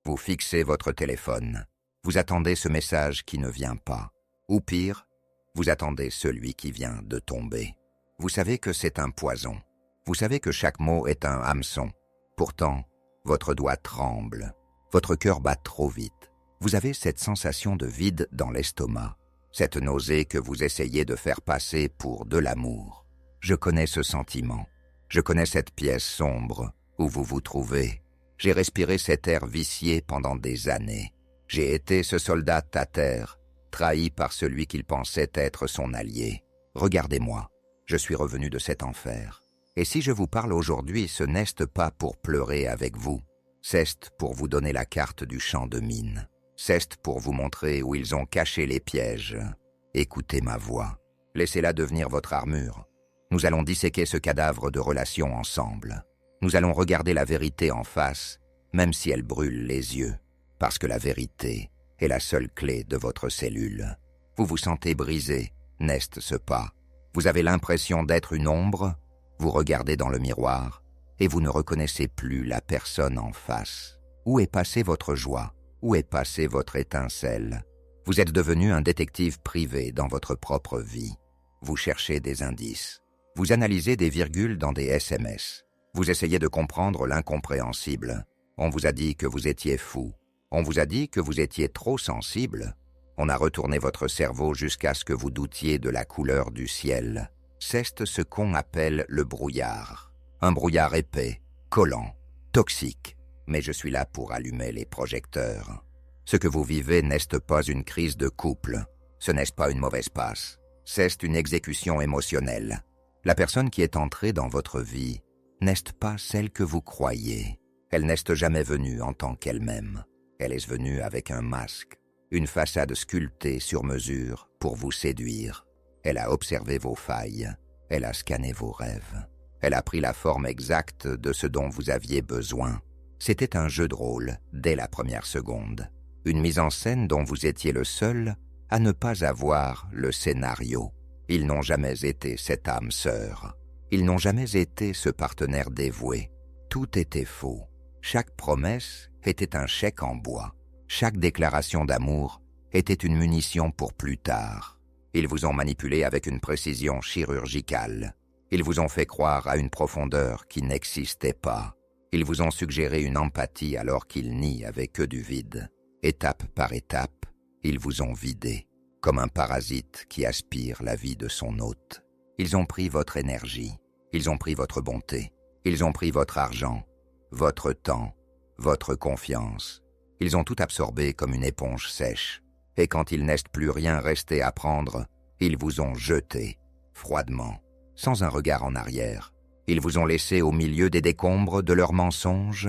Vous fixez votre téléphone. Vous attendez ce message qui ne vient pas. Ou pire, vous attendez celui qui vient de tomber. Vous savez que c'est un poison. Vous savez que chaque mot est un hameçon. Pourtant, votre doigt tremble. Votre cœur bat trop vite. Vous avez cette sensation de vide dans l'estomac. Cette nausée que vous essayez de faire passer pour de l'amour. Je connais ce sentiment. Je connais cette pièce sombre où vous vous trouvez. J'ai respiré cet air vicié pendant des années. J'ai été ce soldat à terre, trahi par celui qu'il pensait être son allié. Regardez-moi, je suis revenu de cet enfer. Et si je vous parle aujourd'hui, ce n'est pas pour pleurer avec vous. C'est pour vous donner la carte du champ de mine. C'est pour vous montrer où ils ont caché les pièges. Écoutez ma voix. Laissez-la devenir votre armure. Nous allons disséquer ce cadavre de relation ensemble. Nous allons regarder la vérité en face, même si elle brûle les yeux. Parce que la vérité est la seule clé de votre cellule. Vous vous sentez brisé, n'est-ce pas? Vous avez l'impression d'être une ombre. Vous regardez dans le miroir et vous ne reconnaissez plus la personne en face. Où est passée votre joie? Où est passée votre étincelle? Vous êtes devenu un détective privé dans votre propre vie. Vous cherchez des indices. Vous analysez des virgules dans des SMS. Vous essayez de comprendre l'incompréhensible. On vous a dit que vous étiez fou. On vous a dit que vous étiez trop sensible. On a retourné votre cerveau jusqu'à ce que vous doutiez de la couleur du ciel. C'est ce qu'on appelle le brouillard. Un brouillard épais, collant, toxique. Mais je suis là pour allumer les projecteurs. Ce que vous vivez n'est pas une crise de couple. Ce n'est pas une mauvaise passe. C'est une exécution émotionnelle. La personne qui est entrée dans votre vie n'est pas celle que vous croyez. Elle n'est jamais venue en tant qu'elle-même. Elle est venue avec un masque, une façade sculptée sur mesure pour vous séduire. Elle a observé vos failles, elle a scanné vos rêves. Elle a pris la forme exacte de ce dont vous aviez besoin. C'était un jeu de rôle dès la première seconde. Une mise en scène dont vous étiez le seul à ne pas avoir le scénario. Ils n'ont jamais été cette âme sœur. Ils n'ont jamais été ce partenaire dévoué. Tout était faux. Chaque promesse était un chèque en bois. Chaque déclaration d'amour était une munition pour plus tard. Ils vous ont manipulé avec une précision chirurgicale. Ils vous ont fait croire à une profondeur qui n'existait pas. Ils vous ont suggéré une empathie alors qu'ils n'y avaient que du vide. Étape par étape, ils vous ont vidé, comme un parasite qui aspire la vie de son hôte. Ils ont pris votre énergie, ils ont pris votre bonté, ils ont pris votre argent, votre temps, votre confiance. Ils ont tout absorbé comme une éponge sèche. Et quand il n'est plus rien resté à prendre, ils vous ont jeté, froidement, sans un regard en arrière. Ils vous ont laissé au milieu des décombres de leurs mensonges.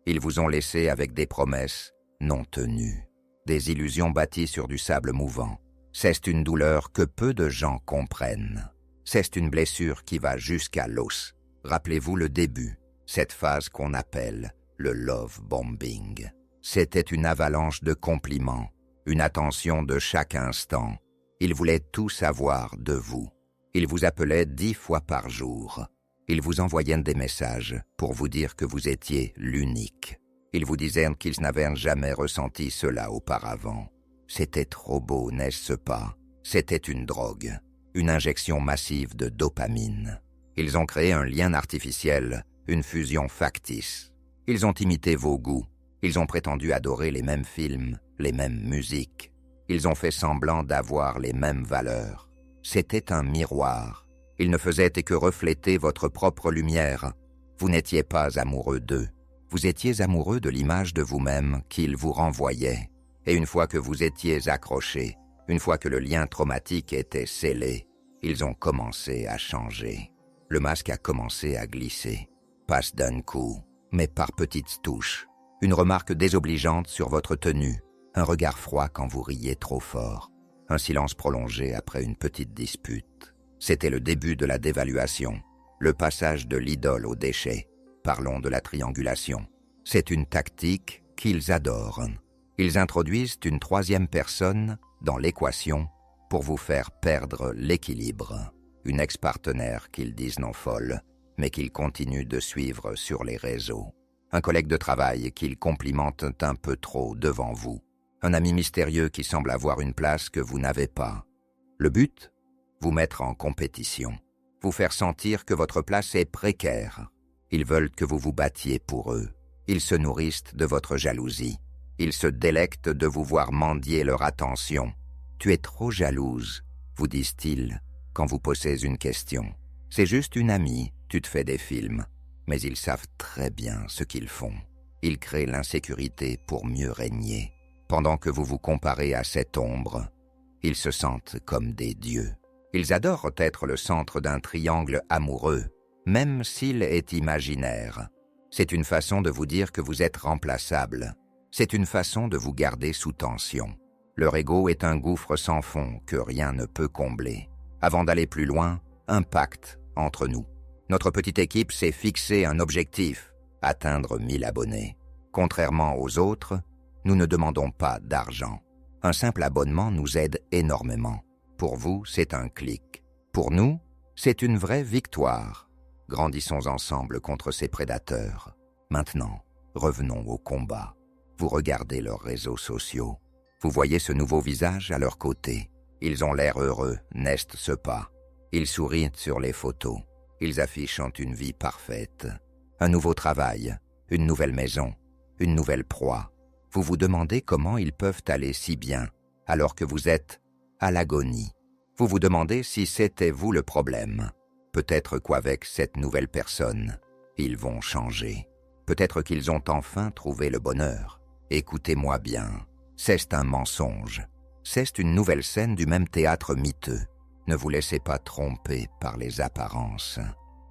Ils vous ont laissé avec des promesses non tenues, des illusions bâties sur du sable mouvant. C'est une douleur que peu de gens comprennent. C'est une blessure qui va jusqu'à l'os. Rappelez-vous le début, cette phase qu'on appelle le love bombing. C'était une avalanche de compliments, une attention de chaque instant. Ils voulaient tout savoir de vous. Ils vous appelaient 10 fois par jour. Ils vous envoyaient des messages pour vous dire que vous étiez l'unique. Ils vous disaient qu'ils n'avaient jamais ressenti cela auparavant. C'était trop beau, n'est-ce pas? C'était une drogue, une injection massive de dopamine. Ils ont créé un lien artificiel, une fusion factice. Ils ont imité vos goûts. Ils ont prétendu adorer les mêmes films, les mêmes musiques. Ils ont fait semblant d'avoir les mêmes valeurs. C'était un miroir. Ils ne faisaient que refléter votre propre lumière. Vous n'étiez pas amoureux d'eux. Vous étiez amoureux de l'image de vous-même qu'ils vous renvoyaient. Et une fois que vous étiez accroché, une fois que le lien traumatique était scellé, ils ont commencé à changer. Le masque a commencé à glisser. Pas d'un coup, mais par petites touches. Une remarque désobligeante sur votre tenue. Un regard froid quand vous riez trop fort. Un silence prolongé après une petite dispute. C'était le début de la dévaluation. Le passage de l'idole au déchet. Parlons de la triangulation. C'est une tactique qu'ils adorent. Ils introduisent une troisième personne dans l'équation pour vous faire perdre l'équilibre. Une ex-partenaire qu'ils disent non folle, mais qu'ils continuent de suivre sur les réseaux. un collègue de travail qu'il complimente un peu trop devant vous, un ami mystérieux qui semble avoir une place que vous n'avez pas. Le but? Vous mettre en compétition, vous faire sentir que votre place est précaire. Ils veulent que vous vous battiez pour eux. Ils se nourrissent de votre jalousie. Ils se délectent de vous voir mendier leur attention. « Tu es trop jalouse », vous disent-ils quand vous posez une question. C'est juste une amie, tu te fais des films. Mais ils savent très bien ce qu'ils font. Ils créent l'insécurité pour mieux régner. Pendant que vous vous comparez à cette ombre, ils se sentent comme des dieux. Ils adorent être le centre d'un triangle amoureux, même s'il est imaginaire. C'est une façon de vous dire que vous êtes remplaçable. C'est une façon de vous garder sous tension. Leur ego est un gouffre sans fond que rien ne peut combler. Avant d'aller plus loin, un pacte entre nous. Notre petite équipe s'est fixé un objectif, atteindre 1000 abonnés. Contrairement aux autres, nous ne demandons pas d'argent. Un simple abonnement nous aide énormément. Pour vous, c'est un clic. Pour nous, c'est une vraie victoire. Grandissons ensemble contre ces prédateurs. Maintenant, revenons au combat. Vous regardez leurs réseaux sociaux. Vous voyez ce nouveau visage à leur côté. Ils ont l'air heureux, n'est-ce pas? Ils sourient sur les photos. Ils affichent une vie parfaite. Un nouveau travail, une nouvelle maison, une nouvelle proie. Vous vous demandez comment ils peuvent aller si bien, alors que vous êtes à l'agonie. Vous vous demandez si c'était vous le problème. Peut-être qu'avec cette nouvelle personne, ils vont changer. Peut-être qu'ils ont enfin trouvé le bonheur. Écoutez-moi bien. C'est un mensonge. C'est une nouvelle scène du même théâtre miteux. Ne vous laissez pas tromper par les apparences.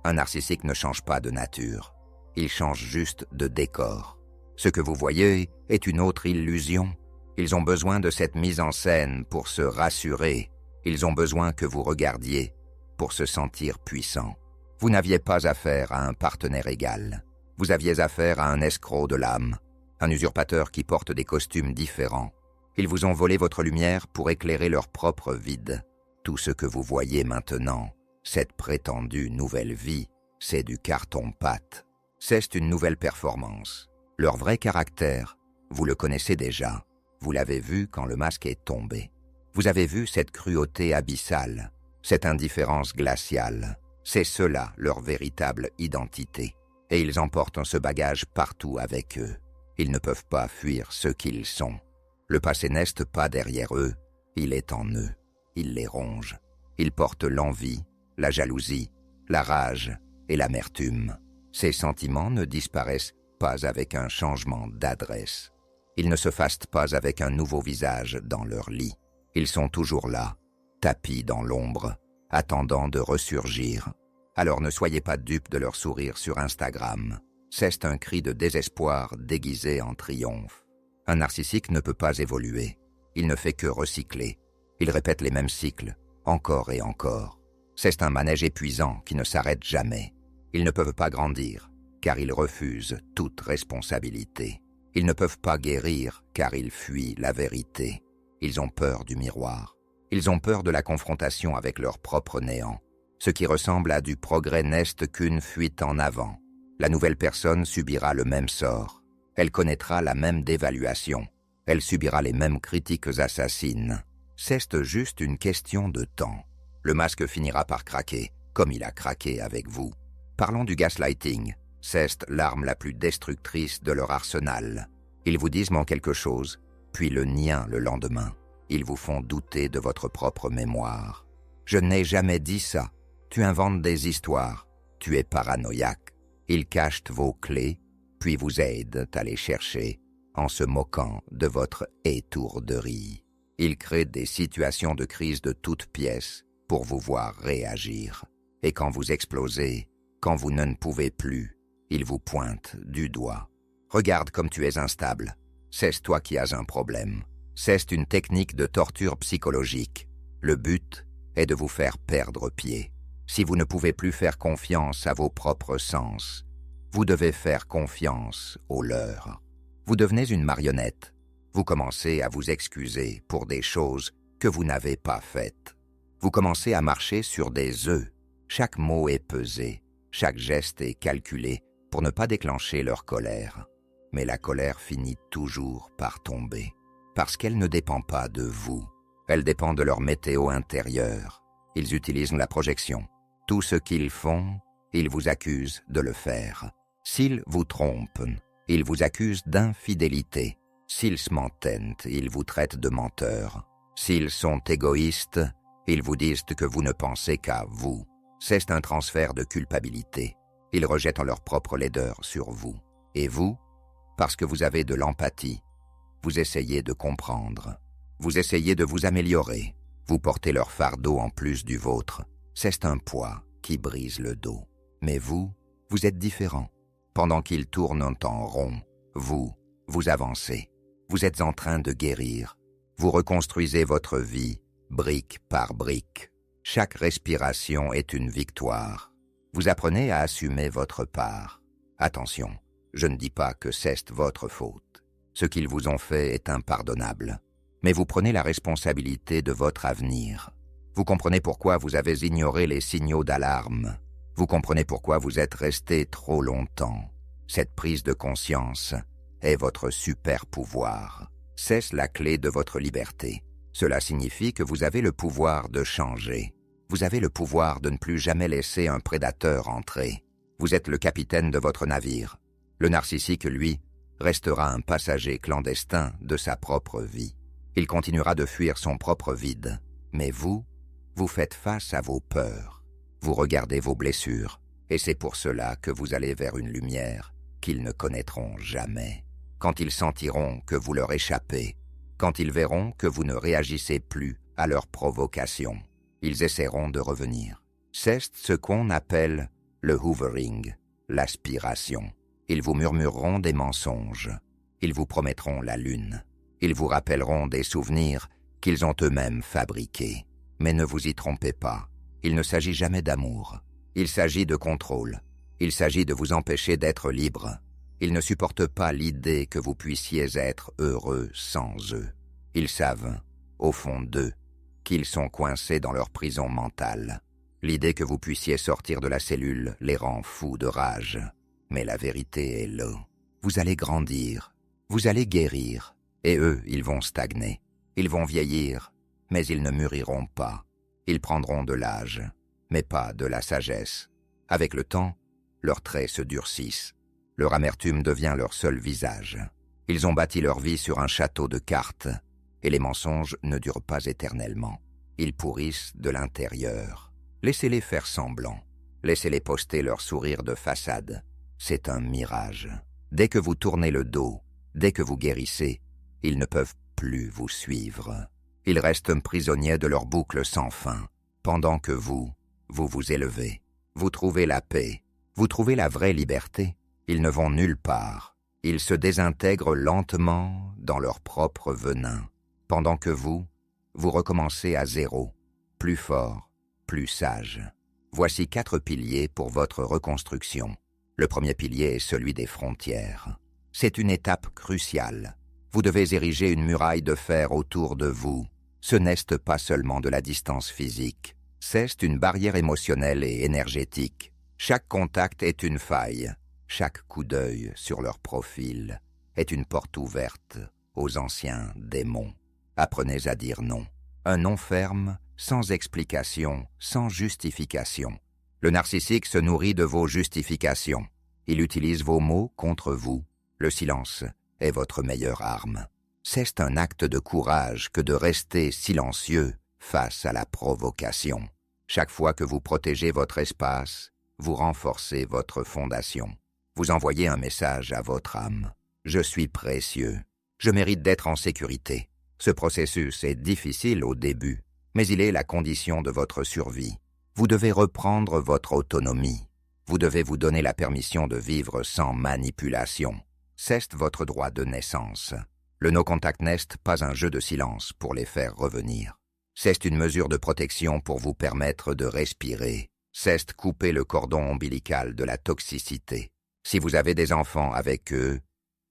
Un narcissique ne change pas de nature. Il change juste de décor. Ce que vous voyez est une autre illusion. Ils ont besoin de cette mise en scène pour se rassurer. Ils ont besoin que vous regardiez pour se sentir puissant. Vous n'aviez pas affaire à un partenaire égal. Vous aviez affaire à un escroc de l'âme, un usurpateur qui porte des costumes différents. Ils vous ont volé votre lumière pour éclairer leur propre vide. Tout ce que vous voyez maintenant, cette prétendue nouvelle vie, c'est du carton-pâte. C'est une nouvelle performance. Leur vrai caractère, vous le connaissez déjà. Vous l'avez vu quand le masque est tombé. Vous avez vu cette cruauté abyssale, cette indifférence glaciale. C'est cela leur véritable identité. Et ils emportent ce bagage partout avec eux. Ils ne peuvent pas fuir ce qu'ils sont. Le passé n'est pas derrière eux, il est en eux. Il les ronge. Ils portent l'envie, la jalousie, la rage et l'amertume. Ces sentiments ne disparaissent pas avec un changement d'adresse. Ils ne se fastent pas avec un nouveau visage dans leur lit. Ils sont toujours là, tapis dans l'ombre, attendant de ressurgir. Alors ne soyez pas dupes de leur sourire sur Instagram. C'est un cri de désespoir déguisé en triomphe. Un narcissique ne peut pas évoluer. Il ne fait que recycler. Il répète les mêmes cycles, encore et encore. C'est un manège épuisant qui ne s'arrête jamais. Ils ne peuvent pas grandir, car ils refusent toute responsabilité. Ils ne peuvent pas guérir, car ils fuient la vérité. Ils ont peur du miroir. Ils ont peur de la confrontation avec leur propre néant. Ce qui ressemble à du progrès n'est qu'une fuite en avant. La nouvelle personne subira le même sort. Elle connaîtra la même dévaluation. Elle subira les mêmes critiques assassines. C'est juste une question de temps. Le masque finira par craquer, comme il a craqué avec vous. Parlons du gaslighting. C'est l'arme la plus destructrice de leur arsenal. Ils vous disent quelque chose, puis le nient le lendemain. Ils vous font douter de votre propre mémoire. Je n'ai jamais dit ça. Tu inventes des histoires. Tu es paranoïaque. Ils cachent vos clés, puis vous aident à les chercher en se moquant de votre étourderie. Ils créent des situations de crise de toutes pièces pour vous voir réagir. Et quand vous explosez, quand vous ne pouvez plus, ils vous pointent du doigt. Regarde comme tu es instable. C'est toi qui as un problème. C'est une technique de torture psychologique. Le but est de vous faire perdre pied. Si vous ne pouvez plus faire confiance à vos propres sens, vous devez faire confiance aux leurs. Vous devenez une marionnette. Vous commencez à vous excuser pour des choses que vous n'avez pas faites. Vous commencez à marcher sur des œufs. Chaque mot est pesé, chaque geste est calculé pour ne pas déclencher leur colère. Mais la colère finit toujours par tomber, parce qu'elle ne dépend pas de vous. Elle dépend de leur météo intérieure. Ils utilisent la projection. Tout ce qu'ils font, ils vous accusent de le faire. S'ils vous trompent, ils vous accusent d'infidélité. S'ils se mentent, ils vous traitent de menteurs. S'ils sont égoïstes, ils vous disent que vous ne pensez qu'à vous. C'est un transfert de culpabilité. Ils rejettent leur propre laideur sur vous. Et vous, parce que vous avez de l'empathie, vous essayez de comprendre. Vous essayez de vous améliorer. Vous portez leur fardeau en plus du vôtre. C'est un poids qui brise le dos. Mais vous, vous êtes différent. Pendant qu'ils tournent en rond, vous avancez. Vous êtes en train de guérir. Vous reconstruisez votre vie, brique par brique. Chaque respiration est une victoire. Vous apprenez à assumer votre part. Attention, je ne dis pas que c'est votre faute. Ce qu'ils vous ont fait est impardonnable. Mais vous prenez la responsabilité de votre avenir. Vous comprenez pourquoi vous avez ignoré les signaux d'alarme. Vous comprenez pourquoi vous êtes resté trop longtemps. Cette prise de conscience est votre super pouvoir. C'est la clé de votre liberté. Cela signifie que vous avez le pouvoir de changer. Vous avez le pouvoir de ne plus jamais laisser un prédateur entrer. Vous êtes le capitaine de votre navire. Le narcissique, lui, restera un passager clandestin de sa propre vie. Il continuera de fuir son propre vide. Mais vous faites face à vos peurs. Vous regardez vos blessures. Et c'est pour cela que vous allez vers une lumière qu'ils ne connaîtront jamais. Quand ils sentiront que vous leur échappez, quand ils verront que vous ne réagissez plus à leurs provocations, ils essaieront de revenir. C'est ce qu'on appelle le hoovering, l'aspiration. Ils vous murmureront des mensonges. Ils vous promettront la lune. Ils vous rappelleront des souvenirs qu'ils ont eux-mêmes fabriqués. Mais ne vous y trompez pas. Il ne s'agit jamais d'amour. Il s'agit de contrôle. Il s'agit de vous empêcher d'être libre. Ils ne supportent pas l'idée que vous puissiez être heureux sans eux. Ils savent, au fond d'eux, qu'ils sont coincés dans leur prison mentale. L'idée que vous puissiez sortir de la cellule les rend fous de rage. Mais la vérité est là. Vous allez grandir, vous allez guérir, et eux, ils vont stagner. Ils vont vieillir, mais ils ne mûriront pas. Ils prendront de l'âge, mais pas de la sagesse. Avec le temps, leurs traits se durcissent. Leur amertume devient leur seul visage. Ils ont bâti leur vie sur un château de cartes, et les mensonges ne durent pas éternellement. Ils pourrissent de l'intérieur. Laissez-les faire semblant. Laissez-les poster leur sourire de façade. C'est un mirage. Dès que vous tournez le dos, dès que vous guérissez, ils ne peuvent plus vous suivre. Ils restent prisonniers de leur boucle sans fin, pendant que vous vous élevez. Vous trouvez la paix, vous trouvez la vraie liberté. Ils ne vont nulle part. Ils se désintègrent lentement dans leur propre venin, pendant que vous recommencez à zéro, plus fort, plus sage. Voici 4 piliers pour votre reconstruction. Le premier pilier est celui des frontières. C'est une étape cruciale. Vous devez ériger une muraille de fer autour de vous. Ce n'est pas seulement de la distance physique, c'est une barrière émotionnelle et énergétique. Chaque contact est une faille. Chaque coup d'œil sur leur profil est une porte ouverte aux anciens démons. Apprenez à dire non. Un non ferme, sans explication, sans justification. Le narcissique se nourrit de vos justifications. Il utilise vos mots contre vous. Le silence est votre meilleure arme. C'est un acte de courage que de rester silencieux face à la provocation. Chaque fois que vous protégez votre espace, vous renforcez votre fondation. Vous envoyez un message à votre âme. Je suis précieux. Je mérite d'être en sécurité. Ce processus est difficile au début, mais il est la condition de votre survie. Vous devez reprendre votre autonomie. Vous devez vous donner la permission de vivre sans manipulation. C'est votre droit de naissance. Le no-contact n'est pas un jeu de silence pour les faire revenir. C'est une mesure de protection pour vous permettre de respirer. C'est couper le cordon ombilical de la toxicité. Si vous avez des enfants avec eux,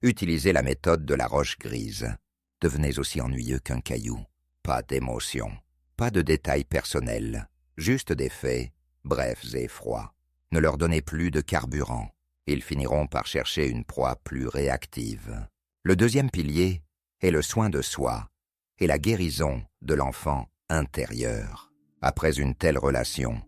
utilisez la méthode de la roche grise. Devenez aussi ennuyeux qu'un caillou. Pas d'émotion, pas de détails personnels, juste des faits, brefs et froids. Ne leur donnez plus de carburant. Ils finiront par chercher une proie plus réactive. Le deuxième pilier est le soin de soi et la guérison de l'enfant intérieur. Après une telle relation,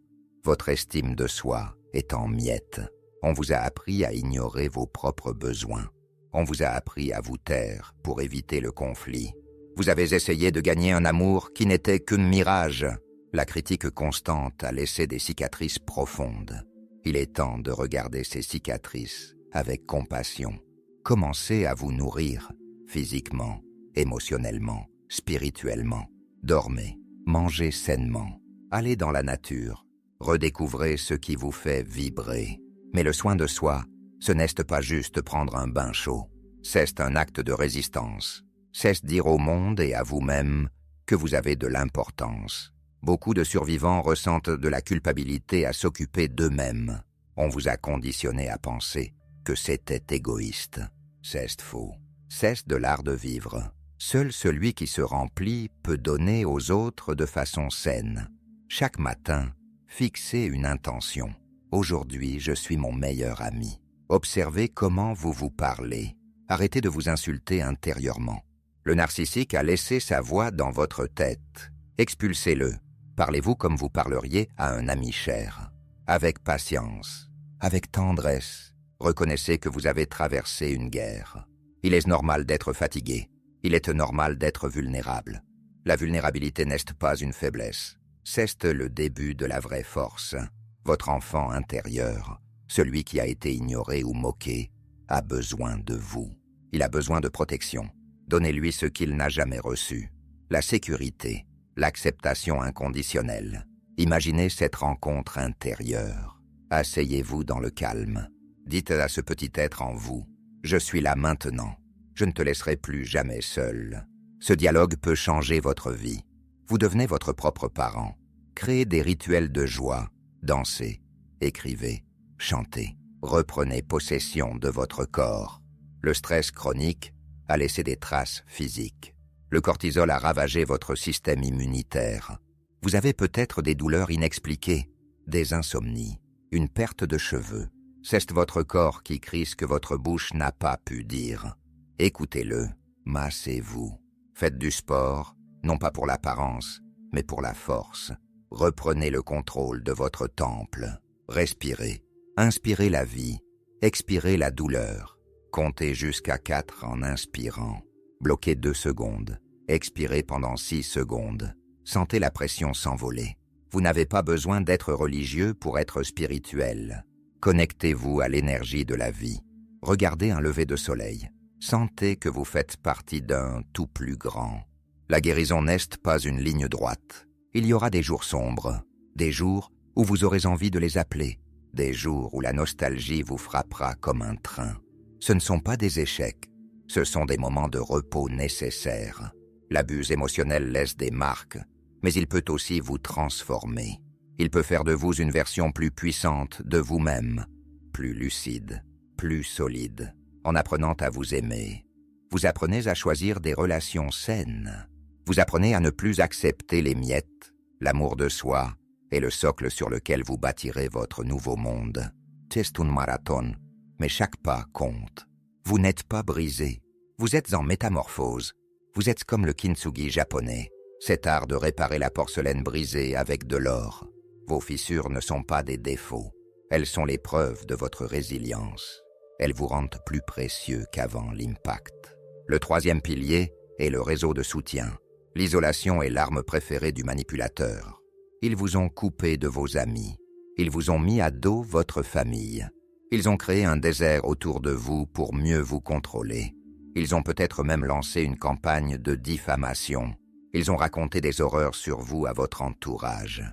votre estime de soi est en miettes. On vous a appris à ignorer vos propres besoins. On vous a appris à vous taire pour éviter le conflit. Vous avez essayé de gagner un amour qui n'était qu'un mirage. La critique constante a laissé des cicatrices profondes. Il est temps de regarder ces cicatrices avec compassion. Commencez à vous nourrir physiquement, émotionnellement, spirituellement. Dormez, mangez sainement. Allez dans la nature. Redécouvrez ce qui vous fait vibrer. Mais le soin de soi, ce n'est pas juste prendre un bain chaud. C'est un acte de résistance. C'est dire au monde et à vous-même que vous avez de l'importance. Beaucoup de survivants ressentent de la culpabilité à s'occuper d'eux-mêmes. On vous a conditionné à penser que c'était égoïste. C'est faux. C'est de l'art de vivre. Seul celui qui se remplit peut donner aux autres de façon saine. Chaque matin, fixez une intention. Aujourd'hui, je suis mon meilleur ami. Observez comment vous vous parlez. Arrêtez de vous insulter intérieurement. Le narcissique a laissé sa voix dans votre tête. Expulsez-le. Parlez-vous comme vous parleriez à un ami cher. Avec patience, avec tendresse. Reconnaissez que vous avez traversé une guerre. Il est normal d'être fatigué. Il est normal d'être vulnérable. La vulnérabilité n'est pas une faiblesse. C'est le début de la vraie force. Votre enfant intérieur, celui qui a été ignoré ou moqué, a besoin de vous. Il a besoin de protection. Donnez-lui ce qu'il n'a jamais reçu. La sécurité, l'acceptation inconditionnelle. Imaginez cette rencontre intérieure. Asseyez-vous dans le calme. Dites à ce petit être en vous, « Je suis là maintenant. Je ne te laisserai plus jamais seul. » Ce dialogue peut changer votre vie. Vous devenez votre propre parent. Créez des rituels de joie. Dansez, écrivez, chantez. Reprenez possession de votre corps. Le stress chronique a laissé des traces physiques. Le cortisol a ravagé votre système immunitaire. Vous avez peut-être des douleurs inexpliquées, des insomnies, une perte de cheveux. C'est votre corps qui crie ce que votre bouche n'a pas pu dire. Écoutez-le, massez-vous. Faites du sport, non pas pour l'apparence, mais pour la force. Reprenez le contrôle de votre temple. Respirez. Inspirez la vie. Expirez la douleur. Comptez jusqu'à 4 en inspirant. Bloquez 2 secondes. Expirez pendant 6 secondes. Sentez la pression s'envoler. Vous n'avez pas besoin d'être religieux pour être spirituel. Connectez-vous à l'énergie de la vie. Regardez un lever de soleil. Sentez que vous faites partie d'un tout plus grand. La guérison n'est pas une ligne droite. Il y aura des jours sombres, des jours où vous aurez envie de les appeler, des jours où la nostalgie vous frappera comme un train. Ce ne sont pas des échecs, ce sont des moments de repos nécessaires. L'abus émotionnel laisse des marques, mais il peut aussi vous transformer. Il peut faire de vous une version plus puissante de vous-même, plus lucide, plus solide. En apprenant à vous aimer, vous apprenez à choisir des relations saines. Vous apprenez à ne plus accepter les miettes. L'amour de soi est le socle sur lequel vous bâtirez votre nouveau monde. C'est un marathon, mais chaque pas compte. Vous n'êtes pas brisé. Vous êtes en métamorphose. Vous êtes comme le kintsugi japonais, cet art de réparer la porcelaine brisée avec de l'or. Vos fissures ne sont pas des défauts. Elles sont les preuves de votre résilience. Elles vous rendent plus précieux qu'avant l'impact. Le troisième pilier est le réseau de soutien. L'isolation est l'arme préférée du manipulateur. Ils vous ont coupé de vos amis. Ils vous ont mis à dos votre famille. Ils ont créé un désert autour de vous pour mieux vous contrôler. Ils ont peut-être même lancé une campagne de diffamation. Ils ont raconté des horreurs sur vous à votre entourage.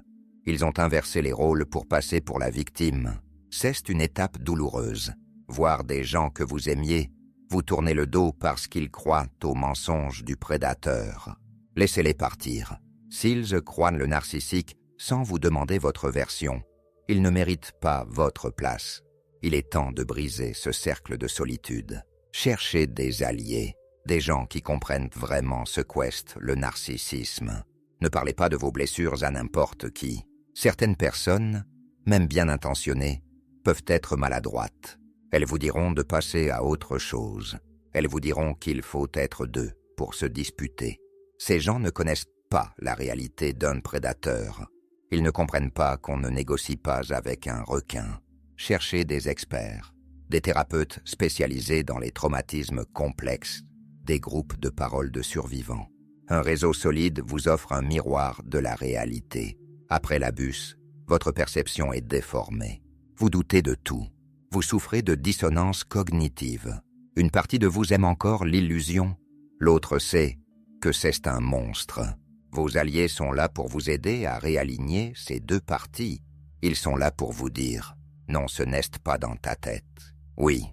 Ils ont inversé les rôles pour passer pour la victime. C'est une étape douloureuse. Voir des gens que vous aimiez vous tourner le dos parce qu'ils croient aux mensonges du prédateur. Laissez-les partir. S'ils croient le narcissique sans vous demander votre version, ils ne méritent pas votre place. Il est temps de briser ce cercle de solitude. Cherchez des alliés, des gens qui comprennent vraiment ce qu'est le narcissisme. Ne parlez pas de vos blessures à n'importe qui. Certaines personnes, même bien intentionnées, peuvent être maladroites. Elles vous diront de passer à autre chose. Elles vous diront qu'il faut être deux pour se disputer. Ces gens ne connaissent pas la réalité d'un prédateur. Ils ne comprennent pas qu'on ne négocie pas avec un requin. Cherchez des experts, des thérapeutes spécialisés dans les traumatismes complexes, des groupes de parole de survivants. Un réseau solide vous offre un miroir de la réalité. Après l'abus, votre perception est déformée. Vous doutez de tout. Vous souffrez de dissonance cognitive. Une partie de vous aime encore l'illusion. L'autre sait que c'est un monstre. Vos alliés sont là pour vous aider à réaligner ces deux parties. Ils sont là pour vous dire « Non, ce n'est pas dans ta tête. Oui,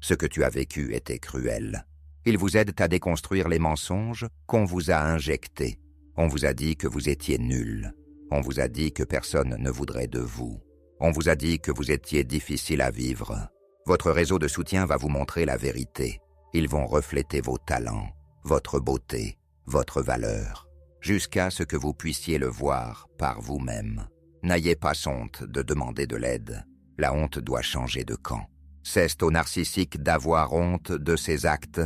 ce que tu as vécu était cruel. » Ils vous aident à déconstruire les mensonges qu'on vous a injectés. On vous a dit que vous étiez nul. On vous a dit que personne ne voudrait de vous. On vous a dit que vous étiez difficile à vivre. Votre réseau de soutien va vous montrer la vérité. Ils vont refléter vos talents, votre beauté, votre valeur, jusqu'à ce que vous puissiez le voir par vous-même. N'ayez pas honte de demander de l'aide. La honte doit changer de camp. C'est au narcissique d'avoir honte de ses actes,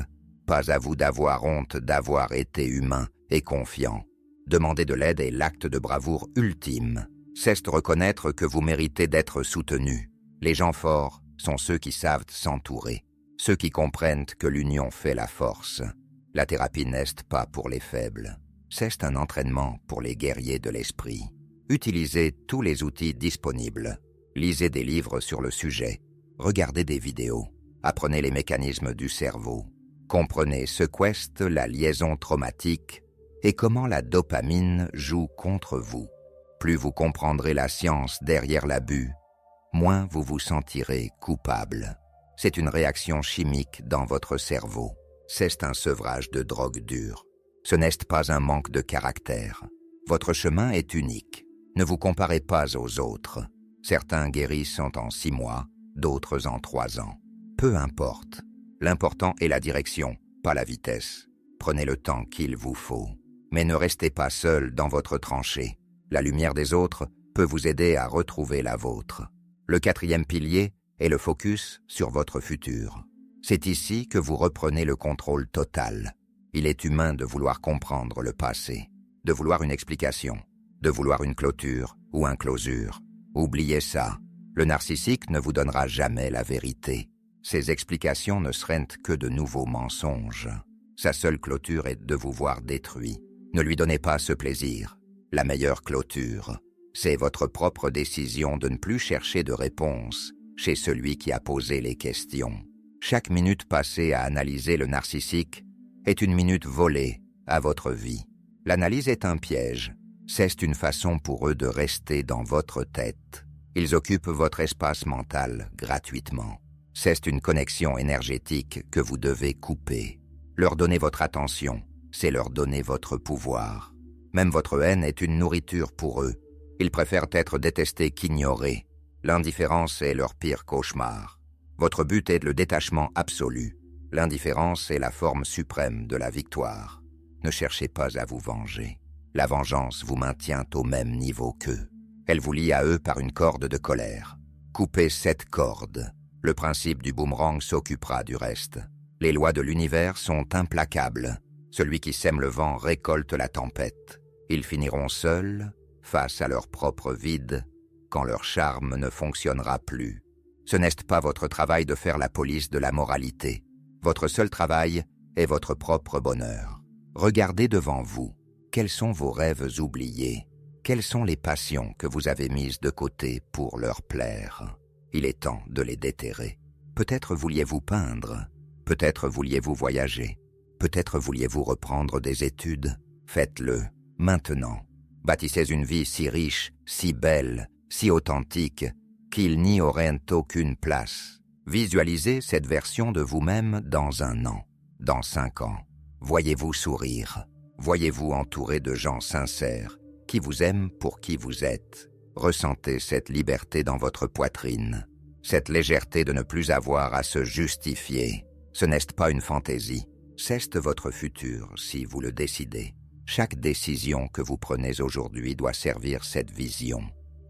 pas à vous d'avoir honte d'avoir été humain et confiant. Demander de l'aide est l'acte de bravoure ultime. C'est reconnaître que vous méritez d'être soutenu. Les gens forts sont ceux qui savent s'entourer, ceux qui comprennent que l'union fait la force. La thérapie n'est pas pour les faibles. C'est un entraînement pour les guerriers de l'esprit. Utilisez tous les outils disponibles. Lisez des livres sur le sujet. Regardez des vidéos. Apprenez les mécanismes du cerveau. Comprenez ce qu'est la liaison traumatique et comment la dopamine joue contre vous. Plus vous comprendrez la science derrière l'abus, moins vous vous sentirez coupable. C'est une réaction chimique dans votre cerveau. C'est un sevrage de drogue dure. Ce n'est pas un manque de caractère. Votre chemin est unique. Ne vous comparez pas aux autres. Certains guérissent en 6 mois, d'autres en 3 ans. Peu importe. L'important est la direction, pas la vitesse. Prenez le temps qu'il vous faut. Mais ne restez pas seul dans votre tranchée. La lumière des autres peut vous aider à retrouver la vôtre. Le 4e pilier est le focus sur votre futur. C'est ici que vous reprenez le contrôle total. Il est humain de vouloir comprendre le passé, de vouloir une explication, de vouloir une clôture ou un closure. Oubliez ça. Le narcissique ne vous donnera jamais la vérité. Ses explications ne seraient que de nouveaux mensonges. Sa seule clôture est de vous voir détruit. Ne lui donnez pas ce plaisir. La meilleure clôture, c'est votre propre décision de ne plus chercher de réponse chez celui qui a posé les questions. Chaque minute passée à analyser le narcissique est une minute volée à votre vie. L'analyse est un piège. C'est une façon pour eux de rester dans votre tête. Ils occupent votre espace mental gratuitement. C'est une connexion énergétique que vous devez couper. Leur donner votre attention, c'est leur donner votre pouvoir. Même votre haine est une nourriture pour eux. Ils préfèrent être détestés qu'ignorés. L'indifférence est leur pire cauchemar. Votre but est le détachement absolu. L'indifférence est la forme suprême de la victoire. Ne cherchez pas à vous venger. La vengeance vous maintient au même niveau qu'eux. Elle vous lie à eux par une corde de colère. Coupez cette corde. Le principe du boomerang s'occupera du reste. Les lois de l'univers sont implacables. Celui qui sème le vent récolte la tempête. Ils finiront seuls, face à leur propre vide, quand leur charme ne fonctionnera plus. Ce n'est pas votre travail de faire la police de la moralité. Votre seul travail est votre propre bonheur. Regardez devant vous. Quels sont vos rêves oubliés? Quelles sont les passions que vous avez mises de côté pour leur plaire? Il est temps de les déterrer. Peut-être vouliez-vous peindre. Peut-être vouliez-vous voyager. Peut-être vouliez-vous reprendre des études. Faites-le. Maintenant, bâtissez une vie si riche, si belle, si authentique, qu'il n'y aurait aucune place. Visualisez cette version de vous-même dans 1 an, dans 5 ans. Voyez-vous sourire. Voyez-vous entouré de gens sincères, qui vous aiment pour qui vous êtes. Ressentez cette liberté dans votre poitrine, cette légèreté de ne plus avoir à se justifier. Ce n'est pas une fantaisie, c'est votre futur si vous le décidez. Chaque décision que vous prenez aujourd'hui doit servir cette vision.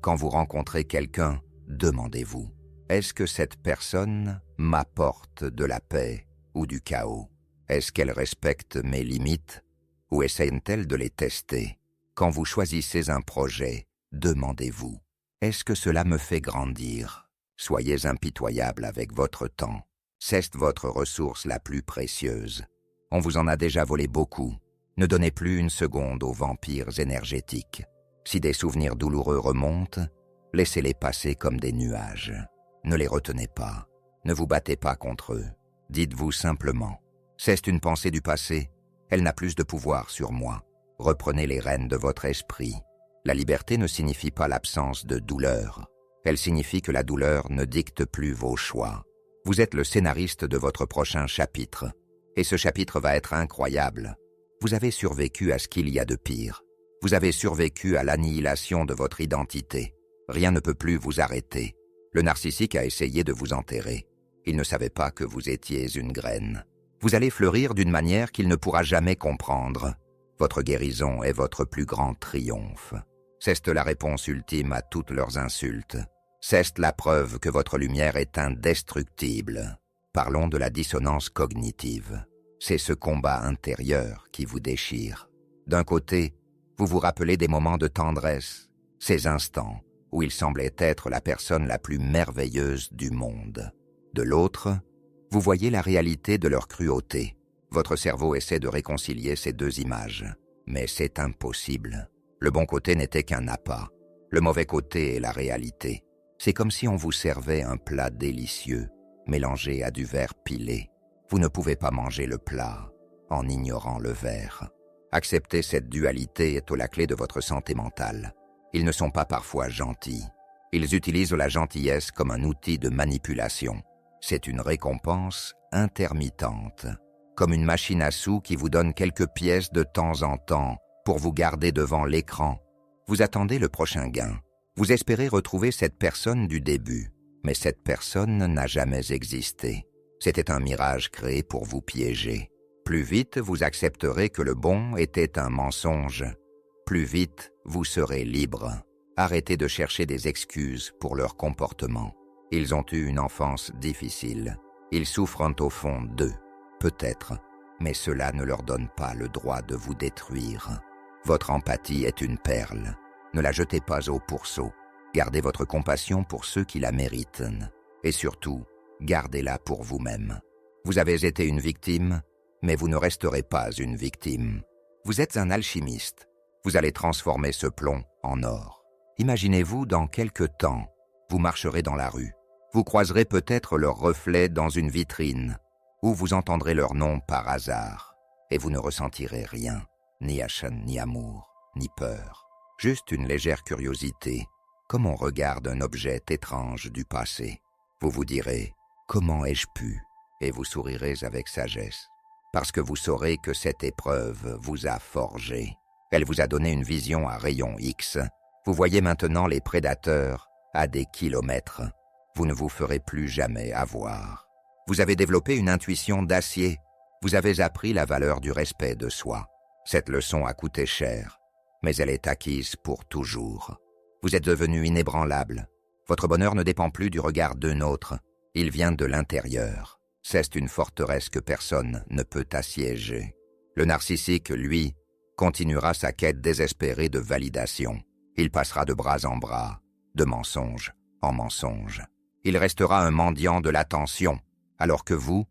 Quand vous rencontrez quelqu'un, demandez-vous, Est-ce que cette personne m'apporte de la paix ou du chaos? Est-ce qu'elle respecte mes limites ou essaye-t-elle de les tester? Quand vous choisissez un projet, demandez-vous, est-ce que cela me fait grandir? Soyez impitoyable avec votre temps. C'est votre ressource la plus précieuse. On vous en a déjà volé beaucoup. Ne donnez plus une seconde aux vampires énergétiques. Si des souvenirs douloureux remontent, laissez-les passer comme des nuages. Ne les retenez pas. Ne vous battez pas contre eux. Dites-vous simplement, c'est une pensée du passé. Elle n'a plus de pouvoir sur moi. Reprenez les rênes de votre esprit. La liberté ne signifie pas l'absence de douleur. Elle signifie que la douleur ne dicte plus vos choix. Vous êtes le scénariste de votre prochain chapitre. Et ce chapitre va être incroyable. Vous avez survécu à ce qu'il y a de pire. Vous avez survécu à l'annihilation de votre identité. Rien ne peut plus vous arrêter. Le narcissique a essayé de vous enterrer. Il ne savait pas que vous étiez une graine. Vous allez fleurir d'une manière qu'il ne pourra jamais comprendre. Votre guérison est votre plus grand triomphe. C'est la réponse ultime à toutes leurs insultes. C'est la preuve que votre lumière est indestructible. Parlons de la dissonance cognitive. C'est ce combat intérieur qui vous déchire. D'un côté, vous vous rappelez des moments de tendresse, ces instants où il semblait être la personne la plus merveilleuse du monde. De l'autre, vous voyez la réalité de leur cruauté. Votre cerveau essaie de réconcilier ces deux images, mais c'est impossible. Le bon côté n'était qu'un appât. Le mauvais côté est la réalité. C'est comme si on vous servait un plat délicieux, mélangé à du verre pilé. Vous ne pouvez pas manger le plat en ignorant le verre. Accepter cette dualité est la clé de votre santé mentale. Ils ne sont pas parfois gentils. Ils utilisent la gentillesse comme un outil de manipulation. C'est une récompense intermittente, comme une machine à sous qui vous donne quelques pièces de temps en temps pour vous garder devant l'écran. Vous attendez le prochain gain. Vous espérez retrouver cette personne du début, mais cette personne n'a jamais existé. C'était un mirage créé pour vous piéger. Plus vite vous accepterez que le bon était un mensonge. Plus vite vous serez libre. Arrêtez de chercher des excuses pour leur comportement. Ils ont eu une enfance difficile. Ils souffrent au fond d'eux, peut-être, mais cela ne leur donne pas le droit de vous détruire. Votre empathie est une perle. Ne la jetez pas au pourceau. Gardez votre compassion pour ceux qui la méritent. Et surtout, gardez-la pour vous-même. Vous avez été une victime, mais vous ne resterez pas une victime. Vous êtes un alchimiste. Vous allez transformer ce plomb en or. Imaginez-vous dans quelque temps, vous marcherez dans la rue. Vous croiserez peut-être leur reflet dans une vitrine, ou vous entendrez leur nom par hasard, et vous ne ressentirez rien, ni haine, ni amour, ni peur. Juste une légère curiosité, comme on regarde un objet étrange du passé. Vous vous direz « Comment ai-je pu ?» et vous sourirez avec sagesse, parce que vous saurez que cette épreuve vous a forgé. Elle vous a donné une vision à rayon X. Vous voyez maintenant les prédateurs à des kilomètres. Vous ne vous ferez plus jamais avoir. Vous avez développé une intuition d'acier. Vous avez appris la valeur du respect de soi. Cette leçon a coûté cher, mais elle est acquise pour toujours. Vous êtes devenu inébranlable. Votre bonheur ne dépend plus du regard d'un autre. Il vient de l'intérieur. C'est une forteresse que personne ne peut assiéger. Le narcissique, lui, continuera sa quête désespérée de validation. Il passera de bras en bras, de mensonge en mensonge. Il restera un mendiant de l'attention, alors que vous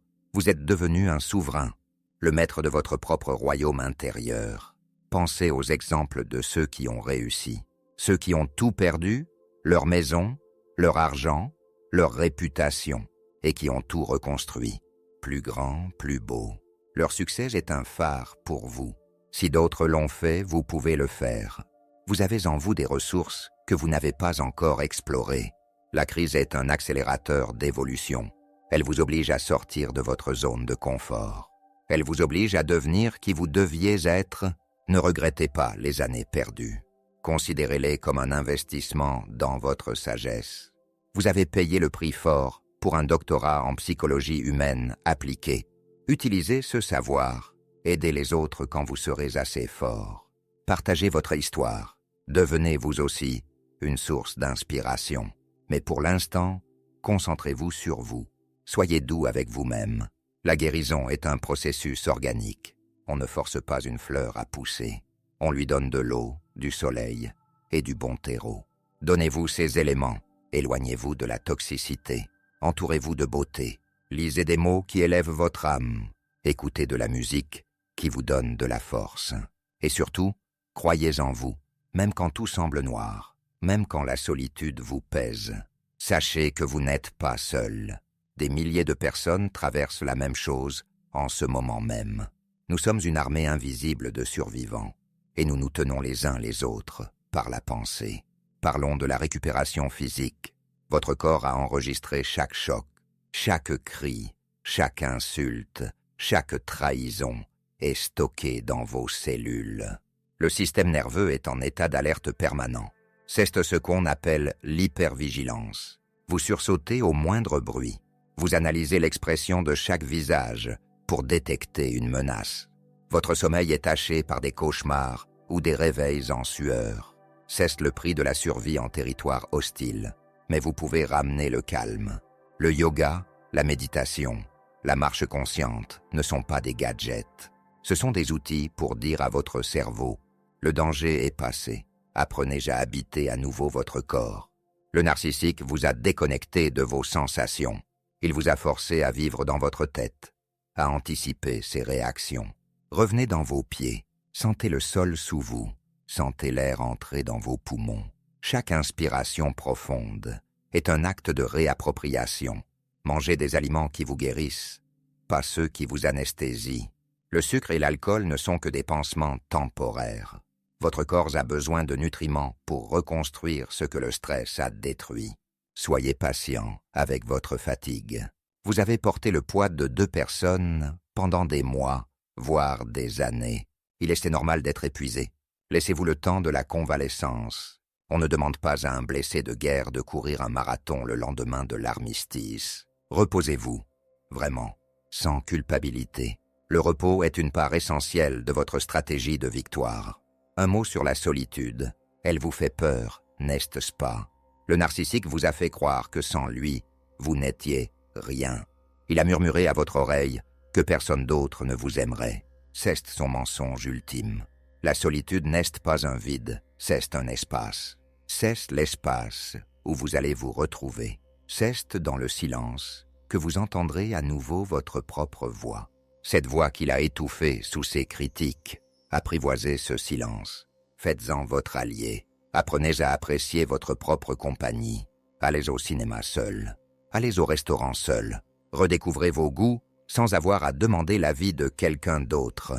êtes devenu un souverain, le maître de votre propre royaume intérieur. Pensez aux exemples de ceux qui ont réussi, ceux qui ont tout perdu, leur maison, leur argent, leur réputation, et qui ont tout reconstruit, plus grand, plus beau. Leur succès est un phare pour vous. Si d'autres l'ont fait, vous pouvez le faire. Vous avez en vous des ressources que vous n'avez pas encore explorées. La crise est un accélérateur d'évolution. Elle vous oblige à sortir de votre zone de confort. Elle vous oblige à devenir qui vous deviez être. Ne regrettez pas les années perdues. Considérez-les comme un investissement dans votre sagesse. Vous avez payé le prix fort pour un doctorat en psychologie humaine appliquée. Utilisez ce savoir. Aidez les autres quand vous serez assez fort. Partagez votre histoire. Devenez vous aussi une source d'inspiration. Mais pour l'instant, Concentrez-vous sur vous. Soyez doux avec vous-même. La guérison est un processus organique. On ne force pas une fleur à pousser. On lui donne de l'eau, du soleil et du bon terreau. Donnez-vous ces éléments. Éloignez-vous de la toxicité. Entourez-vous de beauté. Lisez des mots qui élèvent votre âme. Écoutez de la musique qui vous donne de la force. Et surtout, croyez en vous, même quand tout semble noir, même quand la solitude vous pèse. Sachez que vous n'êtes pas seul. Des milliers de personnes traversent la même chose en ce moment même. Nous sommes une armée invisible de survivants, et nous nous tenons les uns les autres par la pensée. Parlons de la récupération physique. Votre corps a enregistré chaque choc, chaque cri, chaque insulte, chaque trahison est stocké dans vos cellules. Le système nerveux est en état d'alerte permanent. C'est ce qu'on appelle l'hypervigilance. Vous sursautez au moindre bruit. Vous analysez l'expression de chaque visage pour détecter une menace. Votre sommeil est taché par des cauchemars ou des réveils en sueur. C'est le prix de la survie en territoire hostile. Mais vous pouvez ramener le calme. Le yoga, la méditation, la marche consciente ne sont pas des gadgets. Ce sont des outils pour dire à votre cerveau « Le danger est passé. Apprenez à habiter à nouveau votre corps. » Le narcissique vous a déconnecté de vos sensations. Il vous a forcé à vivre dans votre tête, à anticiper ses réactions. Revenez dans vos pieds, sentez le sol sous vous, sentez l'air entrer dans vos poumons. Chaque inspiration profonde est un acte de réappropriation. Mangez des aliments qui vous guérissent, pas ceux qui vous anesthésient. Le sucre et l'alcool ne sont que des pansements temporaires. Votre corps a besoin de nutriments pour reconstruire ce que le stress a détruit. Soyez patient avec votre fatigue. Vous avez porté le poids de 2 personnes pendant des mois, voire des années. Il est normal d'être épuisé. Laissez-vous le temps de la convalescence. On ne demande pas à un blessé de guerre de courir un marathon le lendemain de l'armistice. Reposez-vous, vraiment, sans culpabilité. Le repos est une part essentielle de votre stratégie de victoire. Un mot sur la solitude. Elle vous fait peur, n'est-ce pas? Le narcissique vous a fait croire que sans lui, vous n'étiez rien. Il a murmuré à votre oreille que personne d'autre ne vous aimerait. C'est son mensonge ultime. La solitude n'est pas un vide, c'est un espace. C'est l'espace où vous allez vous retrouver. C'est dans le silence que vous entendrez à nouveau votre propre voix. Cette voix qu'il a étouffée sous ses critiques. Apprivoisez ce silence. Faites-en votre allié. Apprenez à apprécier votre propre compagnie. Allez au cinéma seul. Allez au restaurant seul. Redécouvrez vos goûts sans avoir à demander l'avis de quelqu'un d'autre.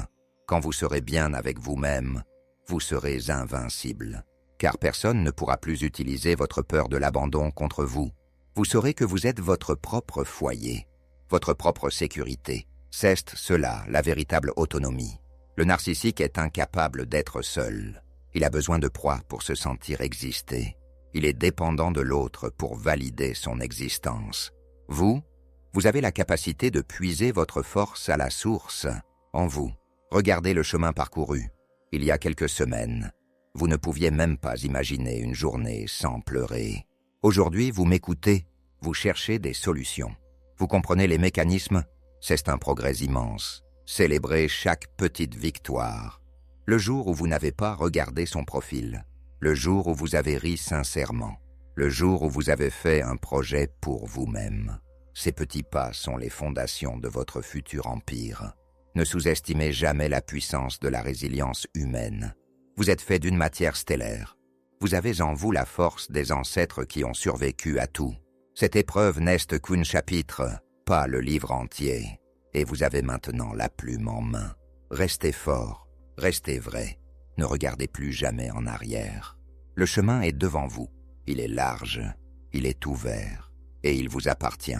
Quand vous serez bien avec vous-même, vous serez invincible. Car personne ne pourra plus utiliser votre peur de l'abandon contre vous. Vous saurez que vous êtes votre propre foyer, votre propre sécurité. C'est cela, la véritable autonomie. Le narcissique est incapable d'être seul. Il a besoin de proie pour se sentir exister. Il est dépendant de l'autre pour valider son existence. Vous avez la capacité de puiser votre force à la source, en vous. Regardez le chemin parcouru. Il y a quelques semaines, vous ne pouviez même pas imaginer une journée sans pleurer. Aujourd'hui, vous m'écoutez, vous cherchez des solutions. Vous comprenez les mécanismes? C'est un progrès immense. Célébrez chaque petite victoire. Le jour où vous n'avez pas regardé son profil. Le jour où vous avez ri sincèrement. Le jour où vous avez fait un projet pour vous-même. Ces petits pas sont les fondations de votre futur empire. Ne sous-estimez jamais la puissance de la résilience humaine. Vous êtes fait d'une matière stellaire. Vous avez en vous la force des ancêtres qui ont survécu à tout. Cette épreuve n'est qu'un chapitre, pas le livre entier. Et vous avez maintenant la plume en main. Restez fort, restez vrai. Ne regardez plus jamais en arrière. Le chemin est devant vous. Il est large, il est ouvert, et il vous appartient.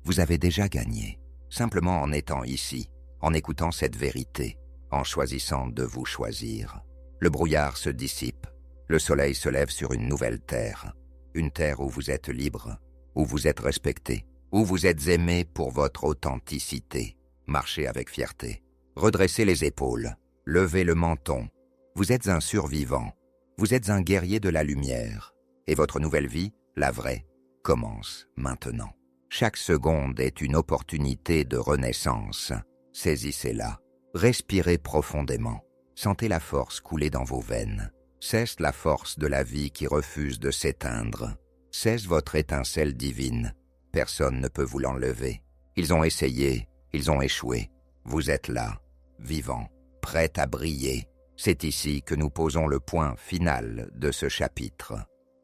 Vous avez déjà gagné, simplement en étant ici, en écoutant cette vérité, en choisissant de vous choisir. Le brouillard se dissipe, le soleil se lève sur une nouvelle terre, une terre où vous êtes libre, où vous êtes respecté, où vous êtes aimé pour votre authenticité. Marchez avec fierté, redressez les épaules, levez le menton. Vous êtes un survivant, vous êtes un guerrier de la lumière, et votre nouvelle vie, la vraie, commence maintenant. Chaque seconde est une opportunité de renaissance. Saisissez-la. Respirez profondément. Sentez la force couler dans vos veines. Cesse la force de la vie qui refuse de s'éteindre. Cesse votre étincelle divine. Personne ne peut vous l'enlever. Ils ont essayé, ils ont échoué. Vous êtes là, vivant, prêt à briller. C'est ici que nous posons le point final de ce chapitre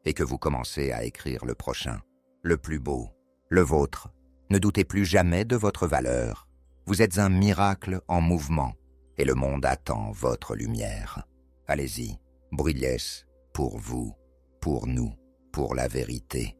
et que vous commencez à écrire le prochain, le plus beau, le vôtre. Ne doutez plus jamais de votre valeur. Vous êtes un miracle en mouvement et le monde attend votre lumière. Allez-y, brillez pour vous, pour nous, pour la vérité.